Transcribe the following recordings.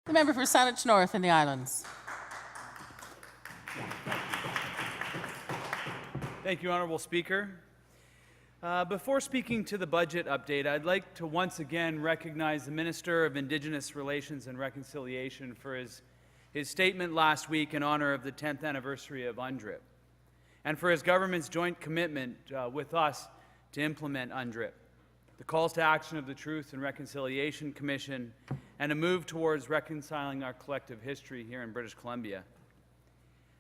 The member for Saanich North and the Islands. Thank you, Honourable Speaker. Before speaking to the budget update, I'd like to once again recognize the Minister of Indigenous Relations and Reconciliation for his statement last week in honour of the 10th anniversary of UNDRIP, and for his government's joint commitment with us to implement UNDRIP, the calls to action of the Truth and Reconciliation Commission, and a move towards reconciling our collective history here in British Columbia.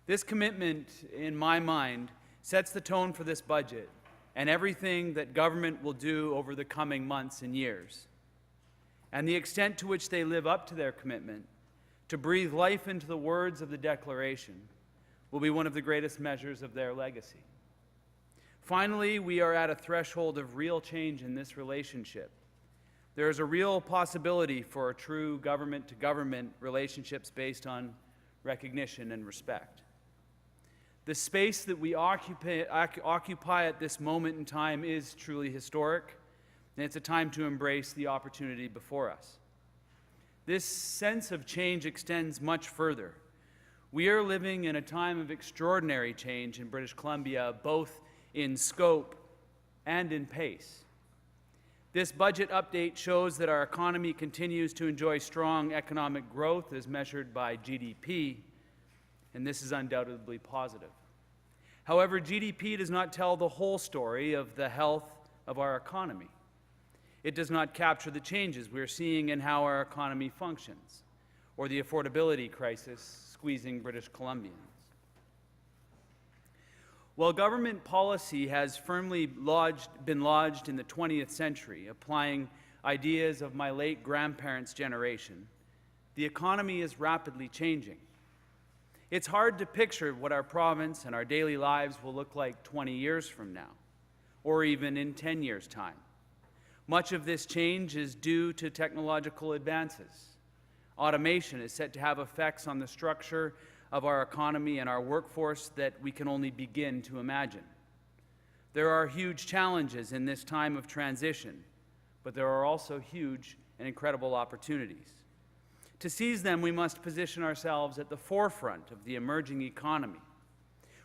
This commitment, in my mind, sets the tone for this budget and everything that government will do over the coming months and years. And the extent to which they live up to their commitment to breathe life into the words of the Declaration will be one of the greatest measures of their legacy. Finally, we are at a threshold of real change in this relationship. There is a real possibility for true government-to-government relationships based on recognition and respect. The space that we occupy at this moment in time is truly historic, and it's a time to embrace the opportunity before us. This sense of change extends much further. We are living in a time of extraordinary change in British Columbia, both in scope and in pace. This budget update shows that our economy continues to enjoy strong economic growth as measured by GDP, and this is undoubtedly positive. However, GDP does not tell the whole story of the health of our economy. It does not capture the changes we're seeing in how our economy functions, or the affordability crisis squeezing British Columbians. While government policy has firmly been lodged in the 20th century, applying ideas of my late grandparents' generation, the economy is rapidly changing. It's hard to picture what our province and our daily lives will look like 20 years from now, or even in 10 years' time. Much of this change is due to technological advances. Automation is set to have effects on the structure of our economy and our workforce that we can only begin to imagine. There are huge challenges in this time of transition, but there are also huge and incredible opportunities. To seize them, we must position ourselves at the forefront of the emerging economy.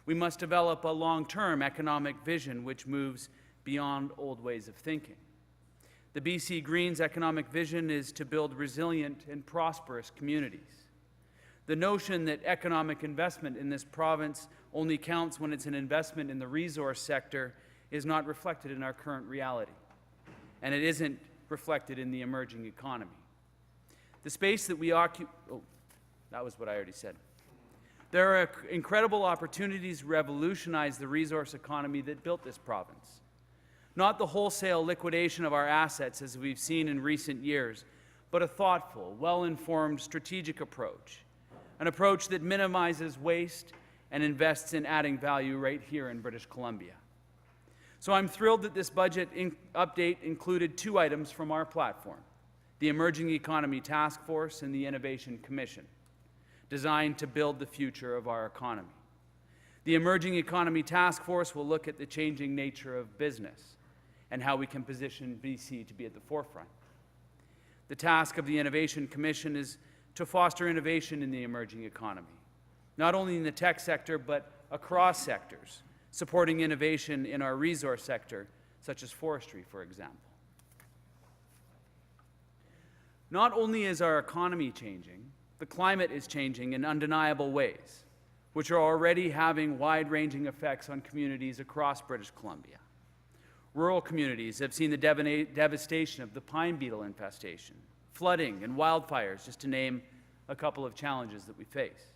We must develop a long-term economic vision which moves beyond old ways of thinking. The BC Greens' economic vision is to build resilient and prosperous communities. The notion that economic investment in this province only counts when it's an investment in the resource sector is not reflected in our current reality, and it isn't reflected in the emerging economy. The space that we occupy, that was what I already said. There are incredible opportunities to revolutionize the resource economy that built this province. Not the wholesale liquidation of our assets as we've seen in recent years, but a thoughtful, well-informed, strategic approach. An approach that minimizes waste and invests in adding value right here in British Columbia. So I'm thrilled that this budget update included two items from our platform: the Emerging Economy Task Force and the Innovation Commission, designed to build the future of our economy. The Emerging Economy Task Force will look at the changing nature of business and how we can position BC to be at the forefront. The task of the Innovation Commission is to foster innovation in the emerging economy, not only in the tech sector, but across sectors, supporting innovation in our resource sector, such as forestry, for example. Not only is our economy changing, the climate is changing in undeniable ways, which are already having wide-ranging effects on communities across British Columbia. Rural communities have seen the devastation of the pine beetle infestation, flooding, and wildfires, just to name a couple of challenges that we face.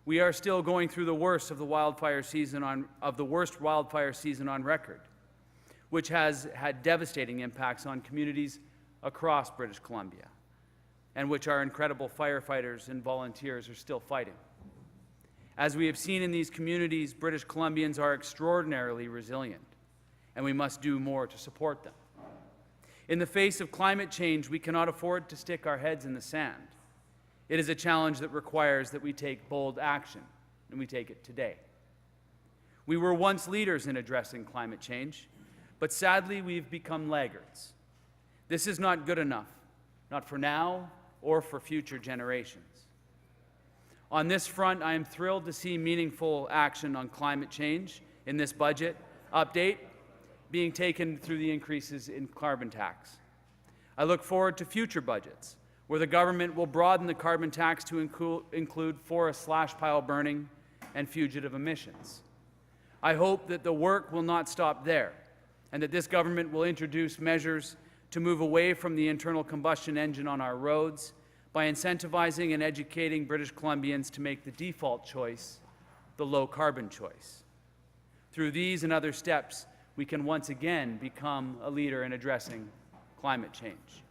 We are still going through the worst of the wildfire season worst wildfire season on record, which has had devastating impacts on communities across British Columbia, and which our incredible firefighters and volunteers are still fighting. As we have seen in these communities, British Columbians are extraordinarily resilient, and we must do more to support them. In the face of climate change, we cannot afford to stick our heads in the sand. It is a challenge that requires that we take bold action, and we take it today. We were once leaders in addressing climate change, but sadly we've become laggards. This is not good enough, not for now or for future generations. On this front, I am thrilled to see meaningful action on climate change in this budget update being taken through the increases in carbon tax. I look forward to future budgets where the government will broaden the carbon tax to include forest slash-pile burning and fugitive emissions. I hope that the work will not stop there and that this government will introduce measures to move away from the internal combustion engine on our roads by incentivizing and educating British Columbians to make the default choice the low-carbon choice. Through these and other steps, we can once again become a leader in addressing climate change.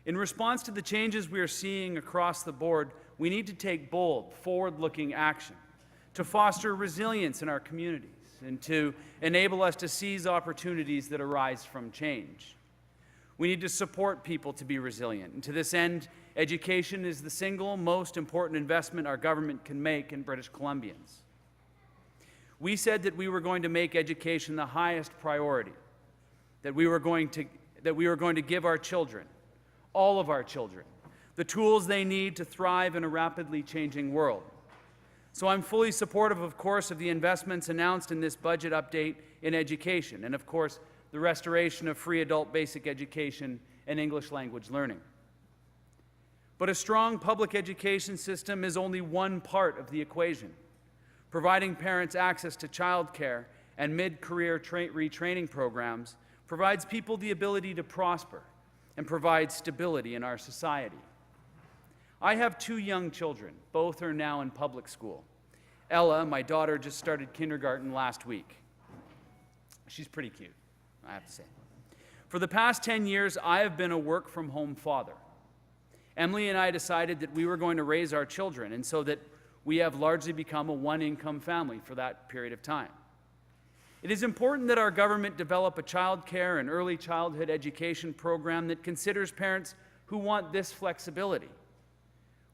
In response to the changes we are seeing across the board, we need to take bold, forward-looking action to foster resilience in our communities and to enable us to seize opportunities that arise from change. We need to support people to be resilient, and to this end, education is the single most important investment our government can make in British Columbians. We said that we were going to make education the highest priority, that we were going to give our children, all of our children, the tools they need to thrive in a rapidly changing world. So I'm fully supportive, of course, of the investments announced in this budget update in education, and of course, the restoration of free adult basic education and English language learning. But a strong public education system is only one part of the equation. Providing parents access to childcare and mid-career retraining programs provides people the ability to prosper and provide stability in our society. I have 2 young children. Both are now in public school. Ella, my daughter, just started kindergarten last week. She's pretty cute, I have to say. For the past 10 years, I have been a work-from-home father. Emily and I decided that we were going to raise our children, and so that we have largely become a one-income family for that period of time. It is important that our government develop a child care and early childhood education program that considers parents who want this flexibility.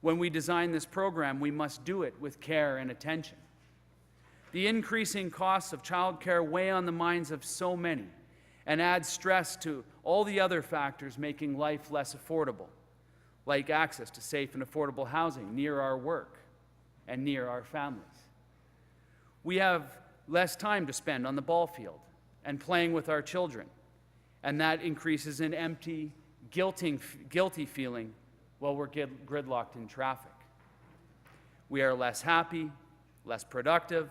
When we design this program, we must do it with care and attention. The increasing costs of child care weigh on the minds of so many and add stress to all the other factors making life less affordable, like access to safe and affordable housing near our work and near our families. We have less time to spend on the ball field and playing with our children, and that increases an empty, guilty feeling while we're gridlocked in traffic. We are less happy, less productive,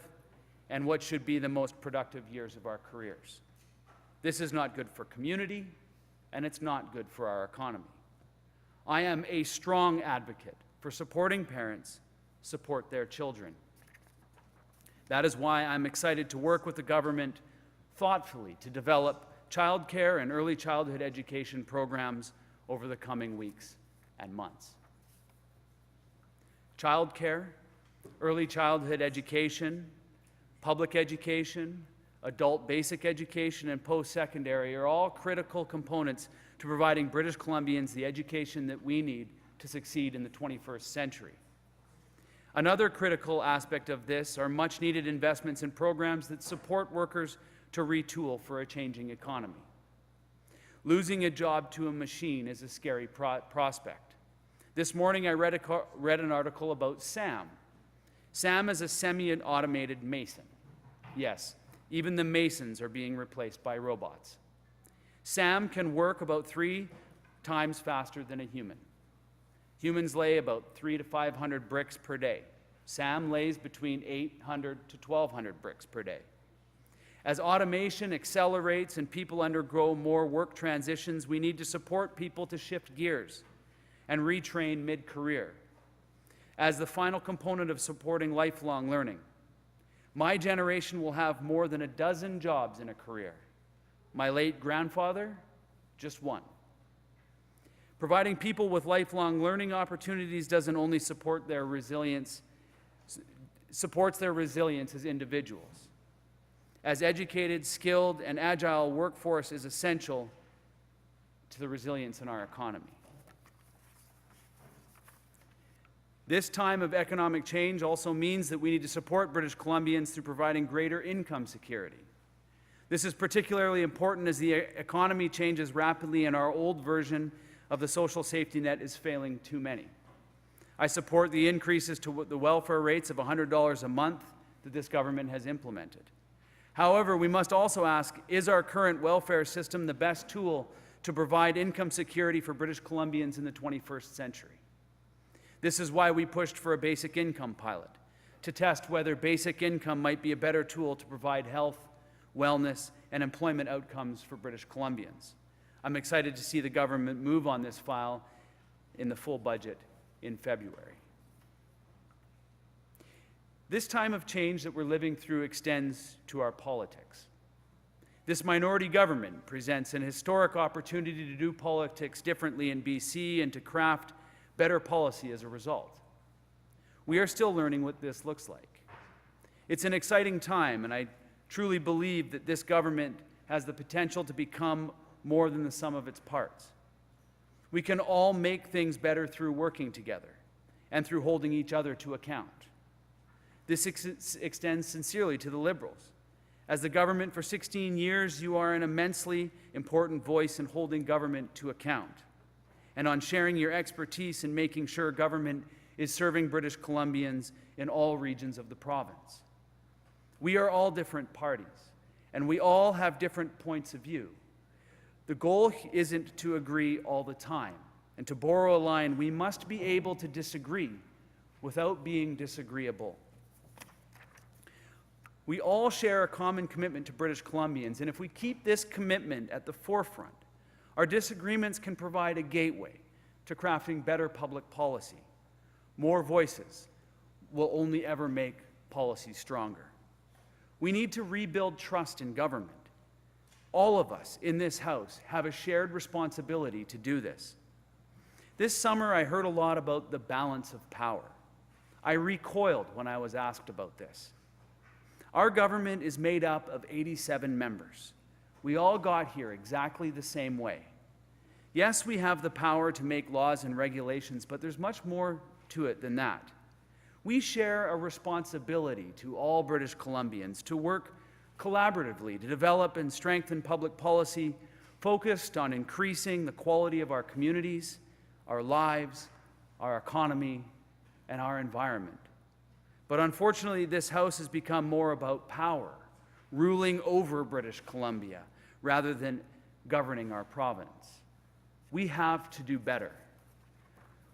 and what should be the most productive years of our careers. This is not good for community, and it's not good for our economy. I am a strong advocate for supporting parents support their children. That is why I'm excited to work with the government thoughtfully to develop childcare and early childhood education programs over the coming weeks and months. Childcare, early childhood education, public education, adult basic education, and post-secondary are all critical components to providing British Columbians the education that we need to succeed in the 21st century. Another critical aspect of this are much-needed investments in programs that support workers to retool for a changing economy. Losing a job to a machine is a scary prospect. This morning I read an article about Sam. Sam is a semi-automated mason. Yes, even the masons are being replaced by robots. Sam can work about 3 times faster than a human. Humans lay about 300 to 500 bricks per day. Sam lays between 800 to 1,200 bricks per day. As automation accelerates and people undergo more work transitions, we need to support people to shift gears and retrain mid-career. As the final component of supporting lifelong learning, my generation will have more than 12 jobs in a career. My late grandfather, just 1. Providing people with lifelong learning opportunities doesn't only supports their resilience as individuals. As educated, skilled, and agile workforce is essential to the resilience in our economy. This time of economic change also means that we need to support British Columbians through providing greater income security. This is particularly important as the economy changes rapidly and our old version of the social safety net is failing too many. I support the increases to the welfare rates of $100 a month that this government has implemented. However, we must also ask, is our current welfare system the best tool to provide income security for British Columbians in the 21st century? This is why we pushed for a basic income pilot, to test whether basic income might be a better tool to provide health, wellness, and employment outcomes for British Columbians. I'm excited to see the government move on this file in the full budget in February. This time of change that we're living through extends to our politics. This minority government presents an historic opportunity to do politics differently in BC and to craft better policy as a result. We are still learning what this looks like. It's an exciting time, and I truly believe that this government has the potential to become more than the sum of its parts. We can all make things better through working together and through holding each other to account. This extends sincerely to the Liberals. As the government for 16 years, you are an immensely important voice in holding government to account and on sharing your expertise in making sure government is serving British Columbians in all regions of the province. We are all different parties, and we all have different points of view. The goal isn't to agree all the time, and to borrow a line, we must be able to disagree without being disagreeable. We all share a common commitment to British Columbians, and if we keep this commitment at the forefront, our disagreements can provide a gateway to crafting better public policy. More voices will only ever make policy stronger. We need to rebuild trust in government. All of us in this House have a shared responsibility to do this. This summer, I heard a lot about the balance of power. I recoiled when I was asked about this. Our government is made up of 87 members. We all got here exactly the same way. Yes, we have the power to make laws and regulations, but there's much more to it than that. We share a responsibility to all British Columbians to work collaboratively to develop and strengthen public policy focused on increasing the quality of our communities, our lives, our economy, and our environment. But unfortunately, this House has become more about power, ruling over British Columbia, rather than governing our province. We have to do better.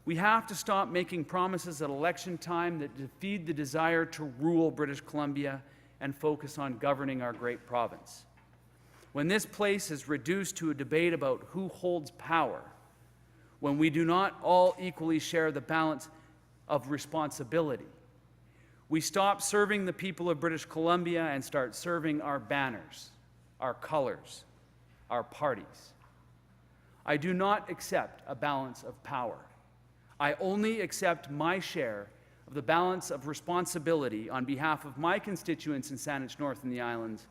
We have to stop making promises at election time that defeat the desire to rule British Columbia and focus on governing our great province. When this place is reduced to a debate about who holds power, when we do not all equally share the balance of responsibility, we stop serving the people of British Columbia and start serving our banners, our colors, our parties. I do not accept a balance of power. I only accept my share of the balance of responsibility on behalf of my constituents in Saanich North and the Islands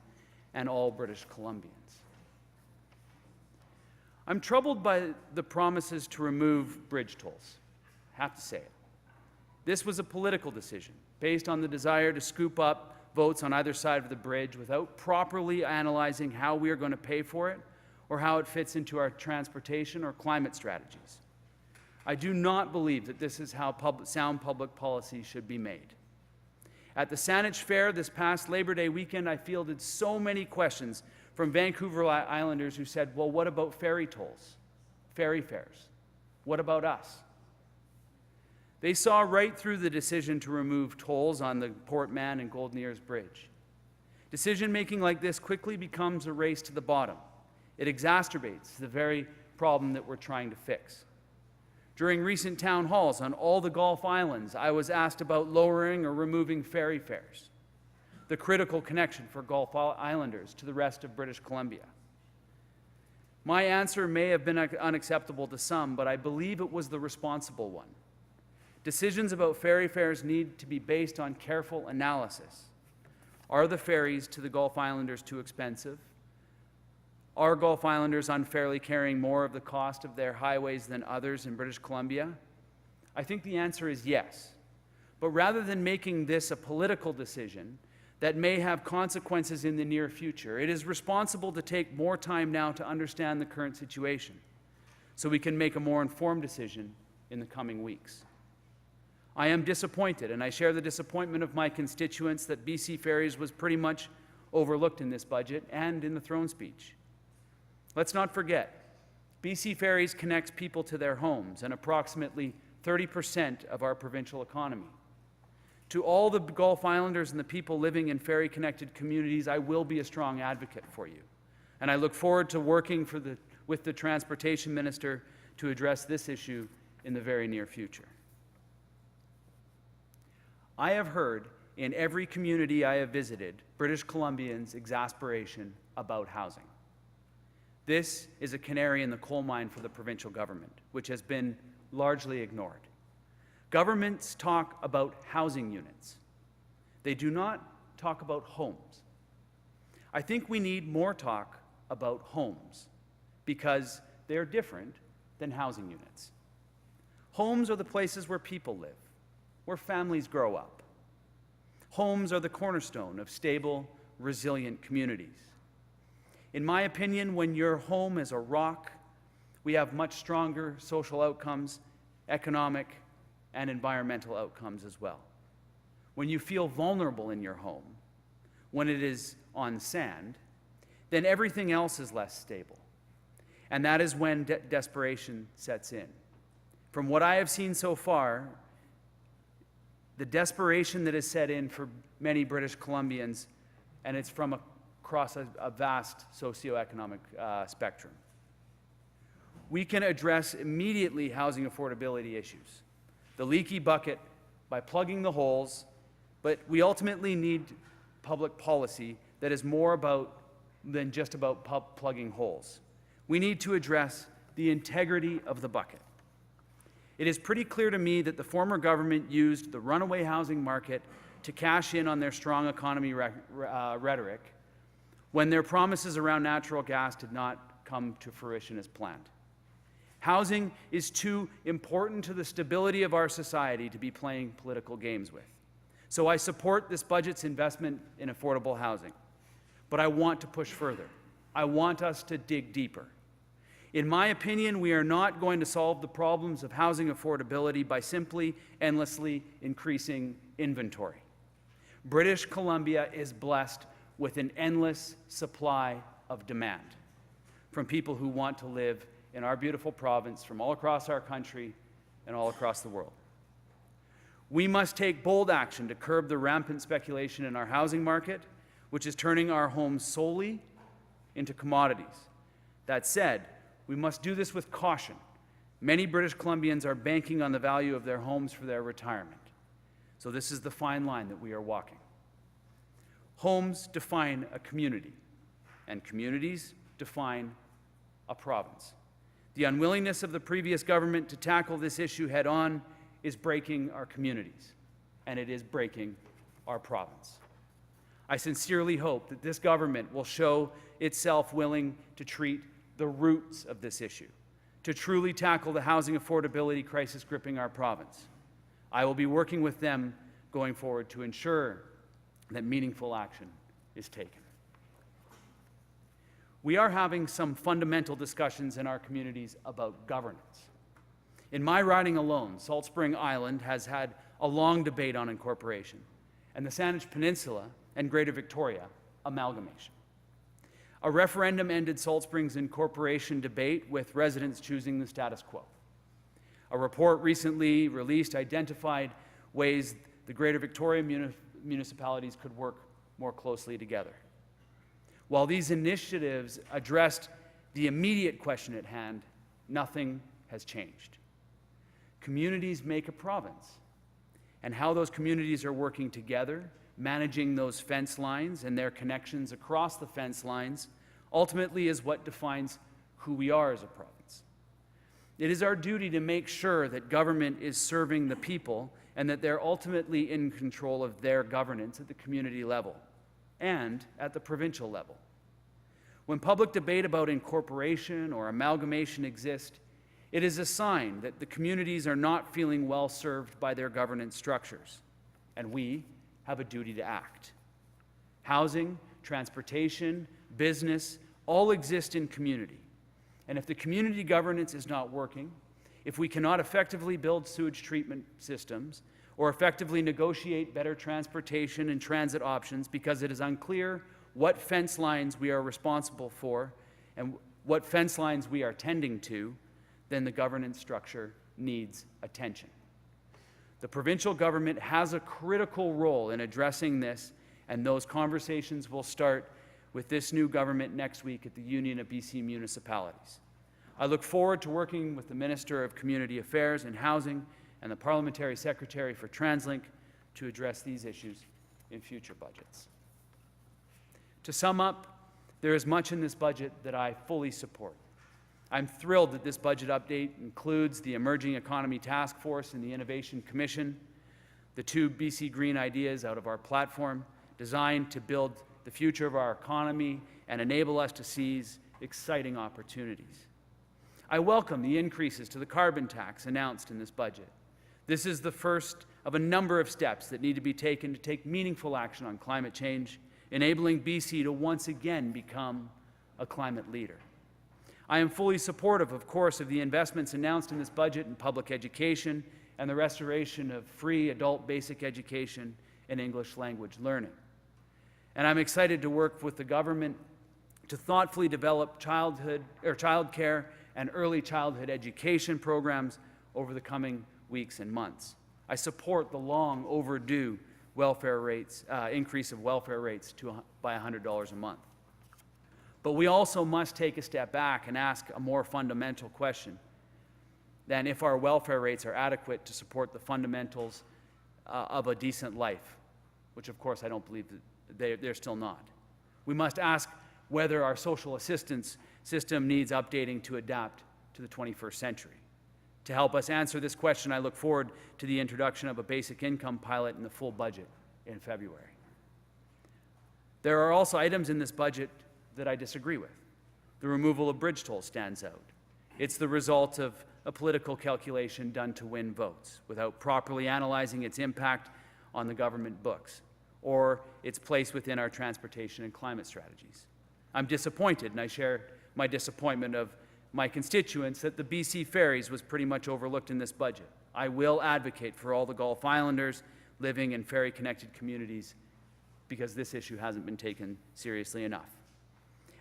and all British Columbians. I'm troubled by the promises to remove bridge tolls. I have to say it. This was a political decision based on the desire to scoop up votes on either side of the bridge without properly analyzing how we are going to pay for it or how it fits into our transportation or climate strategies. I do not believe that this is how sound public policy should be made. At the Saanich Fair this past Labor Day weekend, I fielded so many questions from Vancouver Islanders who said, well, what about ferry tolls, ferry fares? What about us? They saw right through the decision to remove tolls on the Port Mann and Golden Ears Bridge. Decision-making like this quickly becomes a race to the bottom. It exacerbates the very problem that we're trying to fix. During recent town halls on all the Gulf Islands, I was asked about lowering or removing ferry fares, the critical connection for Gulf Islanders to the rest of British Columbia. My answer may have been unacceptable to some, but I believe it was the responsible one. Decisions about ferry fares need to be based on careful analysis. Are the ferries to the Gulf Islanders too expensive? Are Gulf Islanders unfairly carrying more of the cost of their highways than others in British Columbia? I think the answer is yes. But rather than making this a political decision that may have consequences in the near future, it is responsible to take more time now to understand the current situation, so we can make a more informed decision in the coming weeks. I am disappointed, and I share the disappointment of my constituents that BC Ferries was pretty much overlooked in this budget and in the throne speech. Let's not forget, BC Ferries connects people to their homes and approximately 30% of our provincial economy. To all the Gulf Islanders and the people living in ferry-connected communities, I will be a strong advocate for you. And I look forward to working with the Transportation Minister to address this issue in the very near future. I have heard in every community I have visited British Columbians' exasperation about housing. This is a canary in the coal mine for the provincial government, which has been largely ignored. Governments talk about housing units. They do not talk about homes. I think we need more talk about homes because they are different than housing units. Homes are the places where people live, where families grow up. Homes are the cornerstone of stable, resilient communities. In my opinion, when your home is a rock, we have much stronger social outcomes, economic and environmental outcomes as well. When you feel vulnerable in your home, when it is on sand, then everything else is less stable. And that is when desperation sets in. From what I have seen so far, the desperation that has set in for many British Columbians, and it's from across a vast socioeconomic spectrum. We can address immediately housing affordability issues, the leaky bucket, by plugging the holes, but we ultimately need public policy that is more than just about plugging holes. We need to address the integrity of the bucket. It is pretty clear to me that the former government used the runaway housing market to cash in on their strong economy rhetoric when their promises around natural gas did not come to fruition as planned. Housing is too important to the stability of our society to be playing political games with. So I support this budget's investment in affordable housing. But I want to push further. I want us to dig deeper. In my opinion, we are not going to solve the problems of housing affordability by simply endlessly increasing inventory. British Columbia is blessed with an endless supply of demand from people who want to live in our beautiful province from all across our country and all across the world. We must take bold action to curb the rampant speculation in our housing market, which is turning our homes solely into commodities. That said, we must do this with caution. Many British Columbians are banking on the value of their homes for their retirement. So this is the fine line that we are walking. Homes define a community, and communities define a province. The unwillingness of the previous government to tackle this issue head-on is breaking our communities, and it is breaking our province. I sincerely hope that this government will show itself willing to treat the roots of this issue, to truly tackle the housing affordability crisis gripping our province. I will be working with them going forward to ensure that meaningful action is taken. We are having some fundamental discussions in our communities about governance. In my riding alone, Salt Spring Island has had a long debate on incorporation, and the Saanich Peninsula and Greater Victoria, amalgamation. A referendum ended Salt Spring's incorporation debate with residents choosing the status quo. A report recently released identified ways the Greater Victoria municipalities could work more closely together. While these initiatives addressed the immediate question at hand, nothing has changed. Communities make a province, and how those communities are working together, managing those fence lines and their connections across the fence lines, ultimately is what defines who we are as a province. It is our duty to make sure that government is serving the people and that they're ultimately in control of their governance at the community level and at the provincial level. When public debate about incorporation or amalgamation exists, it is a sign that the communities are not feeling well served by their governance structures, and we have a duty to act. Housing, transportation, business all exist in community, And if the community governance is not working, if we cannot effectively build sewage treatment systems or effectively negotiate better transportation and transit options because it is unclear what fence lines we are responsible for and what fence lines we are tending to, then the governance structure needs attention. The provincial government has a critical role in addressing this, and those conversations will start with this new government next week at the Union of BC Municipalities. I look forward to working with the Minister of Community Affairs and Housing and the Parliamentary Secretary for TransLink to address these issues in future budgets. To sum up, there is much in this budget that I fully support. I'm thrilled that this budget update includes the Emerging Economy Task Force and the Innovation Commission, the 2 BC Green ideas out of our platform, designed to build the future of our economy and enable us to seize exciting opportunities. I welcome the increases to the carbon tax announced in this budget. This is the first of a number of steps that need to be taken to take meaningful action on climate change, enabling BC to once again become a climate leader. I am fully supportive, of course, of the investments announced in this budget in public education and the restoration of free adult basic education and English language learning. And I'm excited to work with the government to thoughtfully develop childcare and early childhood education programs over the coming weeks and months. I support the long overdue welfare rates, increase of welfare rates by $100 a month. But we also must take a step back and ask a more fundamental question than if our welfare rates are adequate to support the fundamentals of a decent life, which of course I don't believe that they're still not. We must ask whether our social assistance system needs updating to adapt to the 21st century. To help us answer this question, I look forward to the introduction of a basic income pilot in the full budget in February. There are also items in this budget that I disagree with. The removal of bridge tolls stands out. It's the result of a political calculation done to win votes without properly analyzing its impact on the government books or its place within our transportation and climate strategies. I'm disappointed, and I share my disappointment of my constituents that the BC Ferries was pretty much overlooked in this budget. I will advocate for all the Gulf Islanders living in ferry-connected communities because this issue hasn't been taken seriously enough.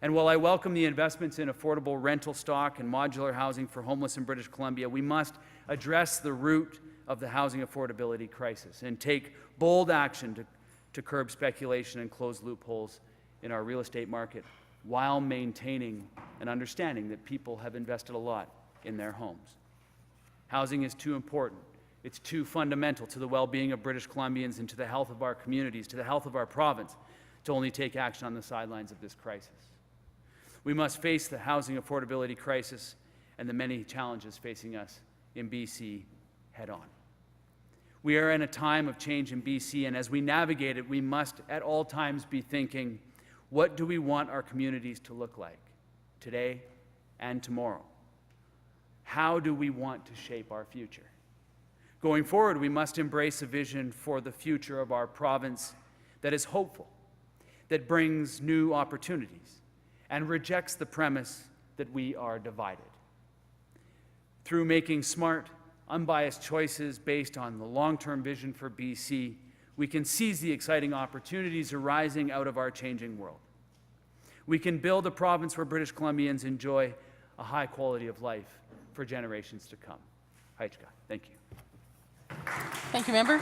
And while I welcome the investments in affordable rental stock and modular housing for homeless in British Columbia, we must address the root of the housing affordability crisis and take bold action to curb speculation and close loopholes in our real estate market while maintaining an understanding that people have invested a lot in their homes. Housing is too important. It's too fundamental to the well-being of British Columbians and to the health of our communities, to the health of our province, to only take action on the sidelines of this crisis. We must face the housing affordability crisis and the many challenges facing us in BC head-on. We are in a time of change in BC, and as we navigate it, we must at all times be thinking, what do we want our communities to look like today and tomorrow? How do we want to shape our future? Going forward, we must embrace a vision for the future of our province that is hopeful, that brings new opportunities, and rejects the premise that we are divided. Through making smart, unbiased choices based on the long-term vision for BC, we can seize the exciting opportunities arising out of our changing world. We can build a province where British Columbians enjoy a high quality of life for generations to come. Thank you. Thank you, member.